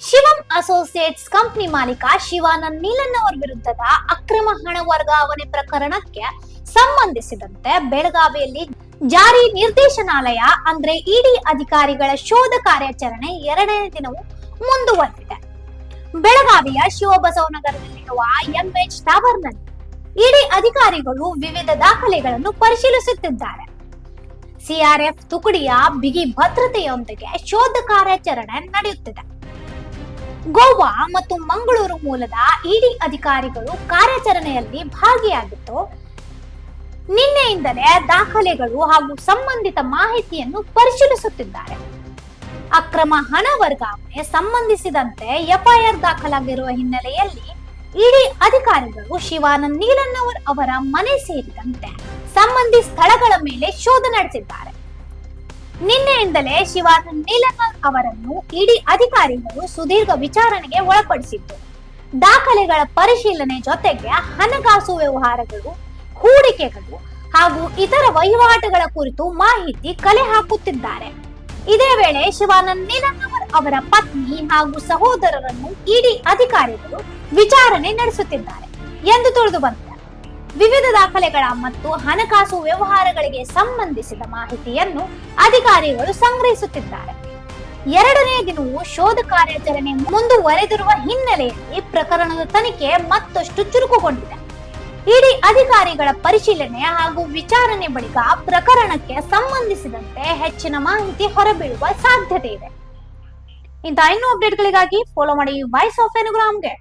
ಶಿವಂ associates company ಮಾಲೀಕ ಶಿವಾನಂದ್ ನೀಲನ್ ಅವರ ವಿರುದ್ಧದ ಅಕ್ರಮ ಹಣ ವರ್ಗಾವಣೆ ಪ್ರಕರಣಕ್ಕೆ ಸಂಬಂಧಿಸಿದಂತೆ ಬೆಳಗಾವಿಯಲ್ಲಿ ಜಾರಿ ನಿರ್ದೇಶನಾಲಯ ಅಂದ್ರೆ ಇಡಿ ಅಧಿಕಾರಿಗಳ ಶೋಧ ಕಾರ್ಯಾಚರಣೆ ಎರಡನೇ ದಿನವೂ ಮುಂದುವರೆದಿದೆ. ಬೆಳಗಾವಿಯ ಶಿವಬಸವನಗರದಲ್ಲಿರುವ ಎಂಎಚ್ ಟವರ್ನಲ್ಲಿ ಇಡಿ ಅಧಿಕಾರಿಗಳು ವಿವಿಧ ದಾಖಲೆಗಳನ್ನು ಪರಿಶೀಲಿಸುತ್ತಿದ್ದಾರೆ. ಸಿಆರ್ಎಫ್ ತುಕಡಿಯ ಬಿಗಿ ಭದ್ರತೆಯೊಂದಿಗೆ ಶೋಧ ಕಾರ್ಯಾಚರಣೆ ನಡೆಯುತ್ತಿದೆ. ಗೋವಾ ಮತ್ತು ಮಂಗಳೂರು ಮೂಲದ ಇಡಿ ಅಧಿಕಾರಿಗಳು ಕಾರ್ಯಾಚರಣೆಯಲ್ಲಿ ಭಾಗಿಯಾಗಿದ್ದು, ನಿನ್ನೆಯಿಂದಲೇ ದಾಖಲೆಗಳು ಹಾಗೂ ಸಂಬಂಧಿತ ಮಾಹಿತಿಯನ್ನು ಪರಿಶೀಲಿಸುತ್ತಿದ್ದಾರೆ. ಅಕ್ರಮ ಹಣ ವರ್ಗಾವಣೆ ಸಂಬಂಧಿಸಿದಂತೆ ಎಫ್ಐಆರ್ ದಾಖಲಾಗಿರುವ ಹಿನ್ನೆಲೆಯಲ್ಲಿ ಇಡಿ ಅಧಿಕಾರಿಗಳು ಶಿವಾನಂದ್ ನೀಲನ್ ಅವರ ಮನೆ ಸೇರಿದಂತೆ ಸಂಬಂಧಿ ಸ್ಥಳಗಳ ಮೇಲೆ ಶೋಧ ನಡೆಸಿದ್ದಾರೆ. ನಿನ್ನೆಯಿಂದಲೇ ಶಿವಾನಂದ್ ನೀಲನ್ ಅವರನ್ನು ಇಡಿ ಅಧಿಕಾರಿಗಳು ಸುದೀರ್ಘ ವಿಚಾರಣೆಗೆ ಒಳಪಡಿಸಿದ್ದು, ದಾಖಲೆಗಳ ಪರಿಶೀಲನೆ ಜೊತೆಗೆ ಹಣಕಾಸು ವ್ಯವಹಾರಗಳು, ಹೂಡಿಕೆಗಳು ಹಾಗೂ ಇತರ ವಹಿವಾಟುಗಳ ಕುರಿತು ಮಾಹಿತಿ ಕಲೆ ಹಾಕುತ್ತಿದ್ದಾರೆ. ಇದೇ ವೇಳೆ ಶಿವಾನಂದ್ ನೀಲನ್ ಅವರ ಪತ್ನಿ ಹಾಗೂ ಸಹೋದರರನ್ನು ಇಡಿ ಅಧಿಕಾರಿಗಳು ವಿಚಾರಣೆ ನಡೆಸುತ್ತಿದ್ದಾರೆ ಎಂದು ತಿಳಿದು ಬಂದಿದೆ. ವಿವಿಧ ದಾಖಲೆಗಳ ಮತ್ತು ಹಣಕಾಸು ವ್ಯವಹಾರಗಳಿಗೆ ಸಂಬಂಧಿಸಿದ ಮಾಹಿತಿಯನ್ನು ಅಧಿಕಾರಿಗಳು ಸಂಗ್ರಹಿಸುತ್ತಿದ್ದಾರೆ. ಎರಡನೇ ದಿನವೂ ಶೋಧ ಕಾರ್ಯಾಚರಣೆ ಮುಂದುವರೆದಿರುವ ಹಿನ್ನೆಲೆಯಲ್ಲಿ ಪ್ರಕರಣದ ತನಿಖೆ ಮತ್ತಷ್ಟು ಚುರುಕುಗೊಂಡಿದೆ. ಇಡಿ ಅಧಿಕಾರಿಗಳ ಪರಿಶೀಲನೆ ಹಾಗೂ ವಿಚಾರಣೆ ಬಳಿಕ ಪ್ರಕರಣಕ್ಕೆ ಸಂಬಂಧಿಸಿದಂತೆ ಹೆಚ್ಚಿನ ಮಾಹಿತಿ ಹೊರಬೀಳುವ ಸಾಧ್ಯತೆ ಇದೆ. ಇಂಥ ಇನ್ನೂ ಅಪ್ಡೇಟ್ಗಳಿಗಾಗಿ ಫಾಲೋ ಮಾಡಿ ವಾಯ್ಸ್ ಆಫ್ ಎನುಗ್ರಾಮ್ಗೆ.